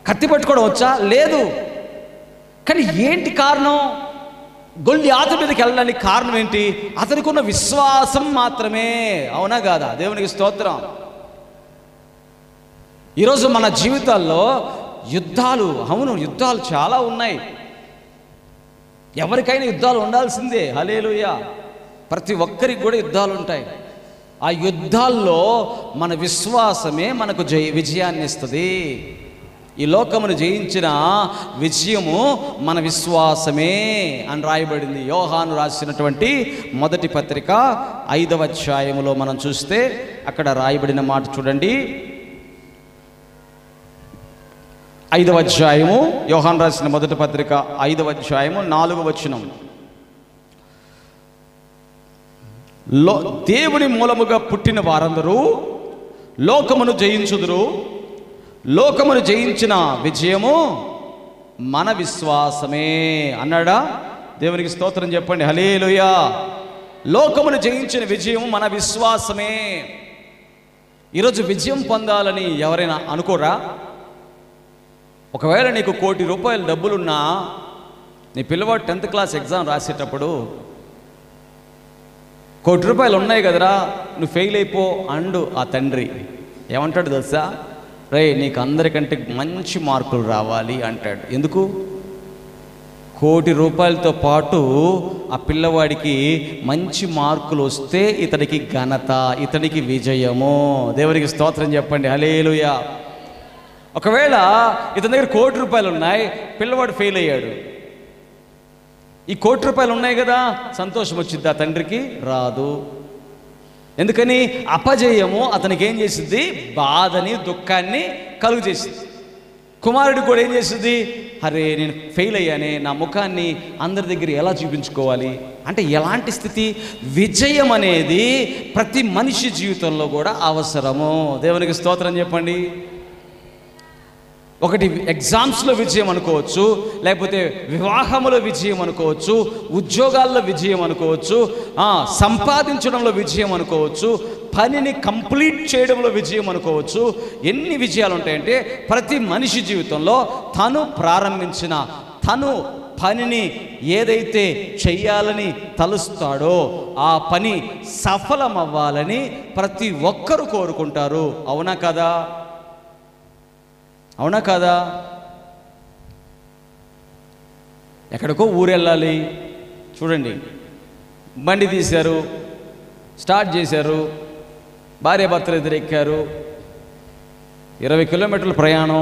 కత్తి పట్టుకోవడం వచ్చా? లేదు. కానీ ఏంటి కారణం? గొల్యాతు మీదకి వెళ్ళడానికి కారణం ఏంటి? అతనికి ఉన్న విశ్వాసం మాత్రమే. అవునా కాదా? దేవునికి స్తోత్రం. ఈరోజు మన జీవితాల్లో యుద్ధాలు, యుద్ధాలు చాలా ఉన్నాయి. ఎవరికైనా యుద్ధాలు ఉండాల్సిందే. హల్లెలూయా. ప్రతి ఒక్కరికి కూడా యుద్ధాలు ఉంటాయి. ఆ యుద్ధాల్లో మన విశ్వాసమే మనకు విజయాన్ని ఇస్తుంది. ఈ లోకమును జయించిన విజయము మన విశ్వాసమే అని రాయబడింది. యోహాను రాసినటువంటి మొదటి పత్రిక 5వ అధ్యాయములో మనం చూస్తే అక్కడ రాయబడిన మాట చూడండి. 5వ అధ్యాయము, యోహాను రాసిన మొదటి పత్రిక 5వ అధ్యాయము 4వ వచనం. దేవుని మూలముగా పుట్టిన వారందరూ లోకమును జయించుదురు. లోకమును జయించిన విజయము మన విశ్వాసమే అన్నాడా? దేవునికి స్తోత్రం చెప్పండి, హల్లెలూయా. లోకమును జయించిన విజయం మన విశ్వాసమే. ఈరోజు విజయం పొందాలని ఎవరైనా అనుకోరా? ఒకవేళ నీకు ₹1 కోటి డబ్బులున్నా నీ పిల్లవాడు 10th క్లాస్ ఎగ్జామ్ రాసేటప్పుడు ₹1 కోటి ఉన్నాయి కదరా, నువ్వు ఫెయిల్ అయిపో అండు ఆ తండ్రి. ఏమంటాడు తెలుసా? రే నీకు అందరికంటే మంచి మార్కులు రావాలి అంటాడు. ఎందుకు? ₹1,00,00,000 పాటు ఆ పిల్లవాడికి మంచి మార్కులు వస్తే ఇతనికి ఘనత, ఇతనికి విజయము. దేవునికి స్తోత్రం చెప్పండి, హల్లెలూయా. ఒకవేళ ఇతని దగ్గర ₹1,00,00,000 ఉన్నాయి, పిల్లవాడు ఫెయిల్ అయ్యాడు. ఈ ₹1,00,00,000 ఉన్నాయి కదా, సంతోషం వచ్చిద్దా తండ్రికి? రాదు. ఎందుకని? అపజయము అతనికి ఏం చేసింది? బాధని, దుఃఖాన్ని కలుగు చేసింది. కుమారుడు కూడా ఏం చేసింది? అరే నేను ఫెయిల్ అయ్యానే, నా ముఖాన్ని అందరి దగ్గర ఎలా చూపించుకోవాలి అంటే ఎలాంటి స్థితి? విజయం అనేది ప్రతి మనిషి జీవితంలో కూడా అవసరము. దేవునికి స్తోత్రం చెప్పండి. ఒకటి ఎగ్జామ్స్లో విజయం అనుకోవచ్చు, లేకపోతే వివాహంలో విజయం అనుకోవచ్చు, ఉద్యోగాల్లో విజయం అనుకోవచ్చు, సంపాదించడంలో విజయం అనుకోవచ్చు, పనిని కంప్లీట్ చేయడంలో విజయం అనుకోవచ్చు. ఎన్ని విజయాలు ఉంటాయంటే ప్రతి మనిషి జీవితంలో తను ప్రారంభించిన తను పనిని ఏదైతే చెయ్యాలని తలుస్తాడో ఆ పని సఫలమవ్వాలని ప్రతి ఒక్కరూ కోరుకుంటారు. అవునా కదా? అవునా కాదా? ఎక్కడికో ఊరు వెళ్ళాలి, చూడండి, బండి తీశారు, స్టార్ట్ చేశారు, భార్యాభర్తలు ఇద్దరు ఎక్కారు, 20 కిలోమీటర్ల ప్రయాణం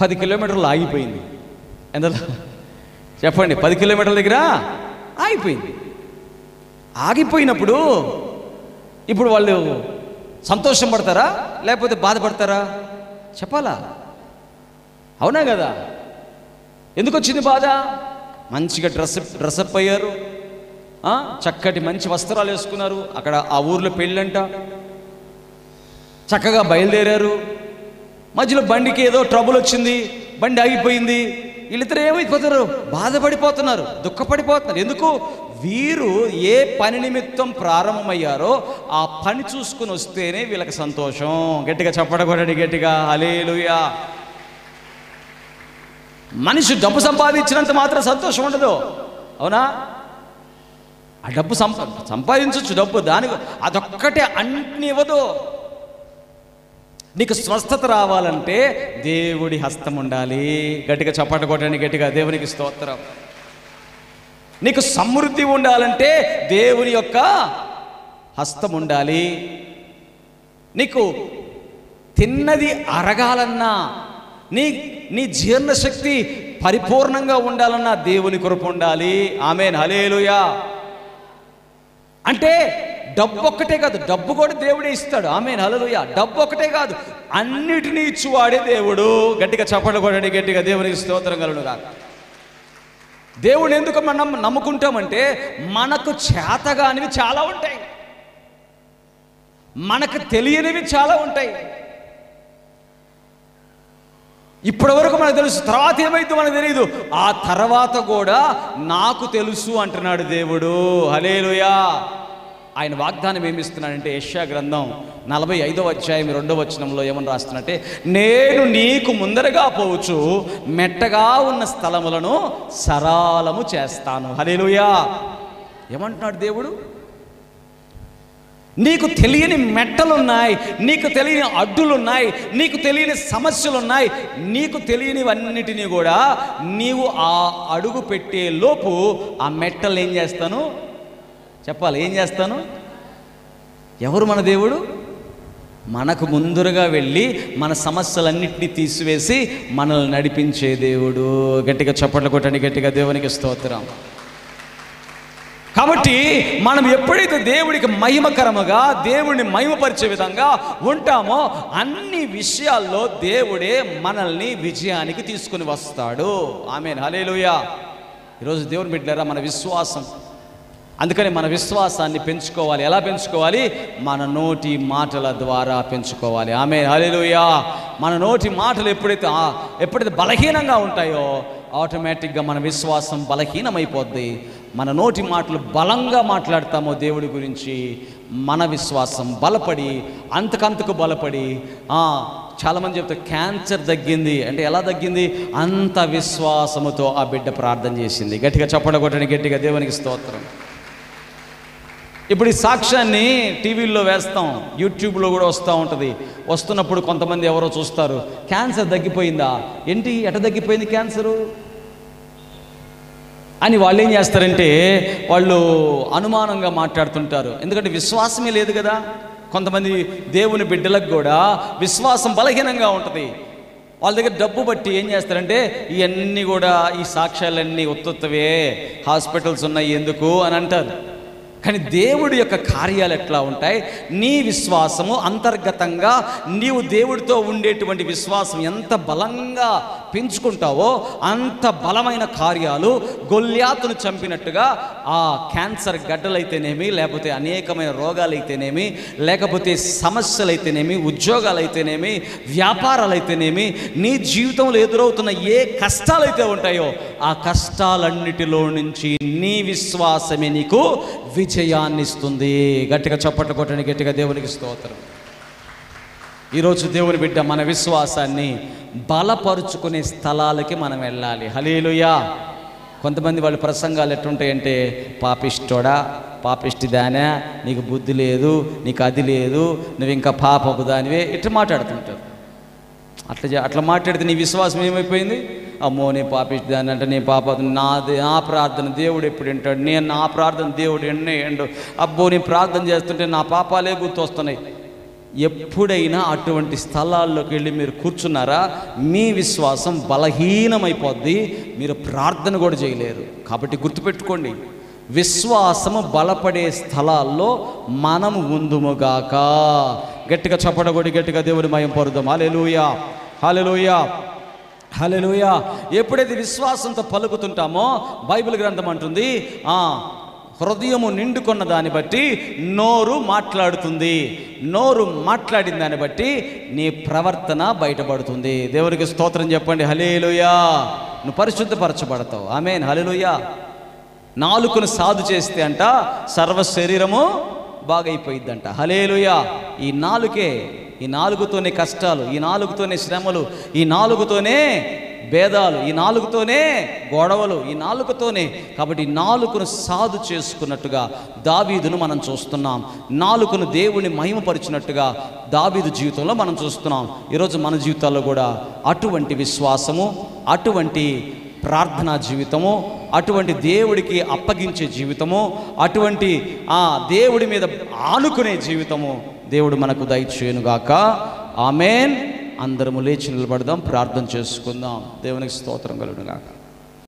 10 కిలోమీటర్లు ఆగిపోయింది. ఎంత చెప్పండి? 10 కిలోమీటర్ల దగ్గర ఆగిపోయింది. ఆగిపోయినప్పుడు ఇప్పుడు వాళ్ళు సంతోషం పడతారా లేకపోతే బాధపడతారా? చెప్పాలా? అవునా కదా? ఎందుకు వచ్చింది బాధ? మంచిగా డ్రెస్అప్ అయ్యారు, చక్కటి మంచి వస్త్రాలు వేసుకున్నారు, అక్కడ ఆ ఊర్లో పెళ్ళంట, చక్కగా బయలుదేరారు. మధ్యలో బండికి ఏదో ట్రబుల్ వచ్చింది, బండి ఆగిపోయింది. వీళ్ళిద్దరు ఏమైపోతారు? బాధపడిపోతున్నారు, దుఃఖపడిపోతున్నారు. ఎందుకు? వీరు ఏ పని నిమిత్తం ప్రారంభమయ్యారో ఆ పని చూసుకుని వస్తేనే వీళ్ళకి సంతోషం. గట్టిగా చప్పడగొట్టండి, గట్టిగా హల్లెలూయా. మనిషి డబ్బు సంపాదించినంత మాత్రం సంతోషం ఉండదు, అవునా? ఆ డబ్బు సంపాదించవచ్చు, డబ్బు దానికి అదొక్కటే అన్ని ఇవ్వదు. నీకు స్వస్థత రావాలంటే దేవుడి హస్తం ఉండాలి. గట్టిగా చప్పట కొట్టండి, గట్టిగా దేవునికి స్తోత్రం. నీకు సమృద్ధి ఉండాలంటే దేవుని యొక్క హస్తం ఉండాలి. నీకు తిన్నది అరగాలన్నా, నీ జీర్ణశక్తి పరిపూర్ణంగా ఉండాలన్నా దేవుని కృప ఉండాలి. ఆమేన్, హల్లెలూయా. అంటే డబ్బు ఒక్కటే కాదు, డబ్బు కూడా దేవుడే ఇస్తాడు. ఆమేన్, హల్లెలూయా. డబ్బు ఒకటే కాదు, అన్నిటినీ ఇచ్చువాడే దేవుడు. గట్టిగా చప్పట్లు కొట్టండి, గట్టిగా దేవునికి స్తోత్రం కలుగును గాక. దేవుని ఎందుకు మనం నమ్ముకుంటామంటే మనకు చేతగానివి చాలా ఉంటాయి, మనకు తెలియనివి చాలా ఉంటాయి. ఇప్పటి వరకు మనకు తెలుసు, తర్వాత ఏమైందో మనకు తెలియదు. ఆ తర్వాత కూడా నాకు తెలుసు అంటున్నాడు దేవుడు. హల్లెలూయా. ఆయన వాగ్దానం ఏమిస్తున్నాడంటే యెషయా గ్రంథం 45వ అధ్యాయం 2వ వచనంలో ఏమని రాస్తున్నట్టే, నేను నీకు ముందరగా పోవచ్చు, మెట్టగా ఉన్న స్థలములను సరళము చేస్తాను. హల్లెలూయా. ఏమంటున్నాడు దేవుడు? నీకు తెలియని మెట్టలున్నాయి, నీకు తెలియని అడ్డులున్నాయి, నీకు తెలియని సమస్యలున్నాయి. నీకు తెలియనివన్నిటినీ కూడా నీవు ఆ అడుగు పెట్టే లోపు ఆ మెట్టలు ఏం చేస్తాను? చెప్పాలి, ఏం చేస్తాను? ఎవరు మన దేవుడు? మనకు ముందుగా వెళ్ళి మన సమస్యలన్నింటినీ తీసివేసి మనల్ని నడిపించే దేవుడు. గట్టిగా చప్పట్లు కొట్టండి, గట్టిగా దేవునికి స్తోత్రం. కాబట్టి మనం ఎప్పుడైతే దేవుడికి మహిమకరముగా, దేవుడిని మహిమపరిచే విధంగా ఉంటామో అన్ని విషయాల్లో దేవుడే మనల్ని విజయానికి తీసుకుని వస్తాడు. ఆమేన్, హల్లెలూయా. ఈరోజు దేవుని బిడ్డలారా, మన విశ్వాసం, అందుకని మన విశ్వాసాన్ని పెంచుకోవాలి. ఎలా పెంచుకోవాలి? మన నోటి మాటల ద్వారా పెంచుకోవాలి. ఆమేన్, హల్లెలూయా. మన నోటి మాటలు ఎప్పుడైతే బలహీనంగా ఉంటాయో ఆటోమేటిక్గా మన విశ్వాసం బలహీనమైపోద్ది. మన నోటి మాటలు బలంగా మాట్లాడతామో దేవుడి గురించి, మన విశ్వాసం బలపడి అంతకంతకు బలపడి, చాలామంది చెప్తారు క్యాన్సర్ తగ్గింది అంటే ఎలా తగ్గింది? అంత విశ్వాసముతో ఆ బిడ్డ ప్రార్థన చేసింది. గట్టిగా చప్పట్లు కొట్టండి, గట్టిగా దేవునికి స్తోత్రం. ఇప్పుడు ఈ సాక్ష్యాన్ని టీవీల్లో వేస్తాం, యూట్యూబ్లో కూడా వస్తూ ఉంటుంది. వస్తున్నప్పుడు కొంతమంది ఎవరో చూస్తారు, క్యాన్సర్ తగ్గిపోయిందా, ఏంటి ఎట తగ్గిపోయింది క్యాన్సరు అని వాళ్ళు ఏం చేస్తారంటే వాళ్ళు అనుమానంగా మాట్లాడుతుంటారు. ఎందుకంటే విశ్వాసమే లేదు కదా. కొంతమంది దేవుని బిడ్డలకు కూడా విశ్వాసం బలహీనంగా ఉంటుంది. వాళ్ళ దగ్గర డబ్బు బట్టి ఏం చేస్తారంటే ఇవన్నీ కూడా ఈ సాక్ష్యాలన్నీ ఉత్తవే, హాస్పిటల్స్ ఉన్నాయి ఎందుకు అని అంటారు. కానీ దేవుడి యొక్క కార్యాలు ఎట్లా ఉంటాయి? నీ విశ్వాసము అంతర్గతంగా నీవు దేవుడితో ఉండేటువంటి విశ్వాసం ఎంత బలంగా పెంచుకుంటావో అంత బలమైన కార్యాలు గొల్యాతును చంపినట్టుగా ఆ క్యాన్సర్ గడ్డలైతేనేమి, లేకపోతే అనేకమైన రోగాలైతేనేమి, లేకపోతే సమస్యలైతేనేమి, ఉద్యోగాలైతేనేమి, వ్యాపారాలైతేనేమి, నీ జీవితంలో ఎదురవుతున్న ఏ కష్టాలైతే ఉంటాయో ఆ కష్టాలన్నిటిలో నుంచి నీ విశ్వాసమే నీకు విజయాన్ని ఇస్తుంది. గట్టిగా చప్పట్లు కొట్టండి, గట్టిగా దేవునికి స్తోత్రం. ఈరోజు దేవుని బిడ్డ మన విశ్వాసాన్ని బలపరుచుకునే స్థలాలకి మనం వెళ్ళాలి. హల్లెలూయా. కొంతమంది వాళ్ళ ప్రసంగాలు ఎట్టుంటాయంటే, పాపిష్టోడా, పాపిష్టిదానా, నీకు బుద్ధి లేదు, నీకు అది లేదు, నువ్వు ఇంకా పాపపు దానివే, ఇట్లా మాట్లాడుతుంటారు. అట్లా మాట్లాడితే నీ విశ్వాసం ఏమైపోయింది? అమ్మో నీ పాపిష్టి దాన్ని అంటే నీ పాప, నా ప్రార్థన దేవుడు ఎప్పుడు వింటాడు, నేను నా ప్రార్థన దేవుడు ఎన్నేయండు, అబ్బో నీ ప్రార్థన చేస్తుంటే నా పాపాలే గుర్తొస్తున్నాయి. ఎప్పుడైనా అటువంటి స్థలాల్లోకి వెళ్ళి మీరు కూర్చున్నారా, మీ విశ్వాసం బలహీనమైపోద్ది, మీరు ప్రార్థన కూడా చేయలేరు. కాబట్టి గుర్తుపెట్టుకోండి, విశ్వాసము బలపడే స్థలాల్లో మనము ఉందుముగాక. గట్టిగా చప్పడగొడి గట్టిగా దేవుని మహిమ పరుద్దాం. హల్లెలూయా, హల్లెలూయా, హల్లెలూయా. ఎప్పుడైతే విశ్వాసంతో పలుకుతుంటామో బైబిల్ గ్రంథం అంటుంది, హృదయము నిండుకున్న దాన్ని బట్టి నోరు మాట్లాడుతుంది, నోరు మాట్లాడిన దాన్ని బట్టి నీ ప్రవర్తన బయటపడుతుంది. దేవునికి స్తోత్రం చెప్పండి. హల్లెలూయా. నువ్వు పరిశుద్ధపరచబడతావు. ఆమేన్. హల్లెలూయా. నాలుకను సాధు చేస్తే అంట సర్వ శరీరము బాగైపోయిద్దంట. హల్లెలూయా. ఈ నాలుకే, ఈ నాలుగుతోనే కష్టాలు, ఈ నాలుగుతోనే శ్రమలు, ఈ నాలుగుతోనే భేదాలు, ఈ నాలుగుతోనే గొడవలు, ఈ నాలుగుతోనే. కాబట్టి నాలుకను సాధు చేసుకున్నట్టుగా దావీదును మనం చూస్తున్నాం. నాలుకను దేవుని మహిమపరిచినట్టుగా దావీదు జీవితంలో మనం చూస్తున్నాం. ఈరోజు మన జీవితాల్లో కూడా అటువంటి విశ్వాసము, అటువంటి ప్రార్థనా జీవితము, అటువంటి దేవుడికి అప్పగించే జీవితము, అటువంటి దేవుడి మీద ఆనుకునే జీవితము దేవుడు మనకు దయచేయునుగాక. ఆమేన్. అందరము లేచి నిలబడదాం, ప్రార్థన చేసుకుందాం. దేవునికి స్తోత్రం కలుగునుగాక.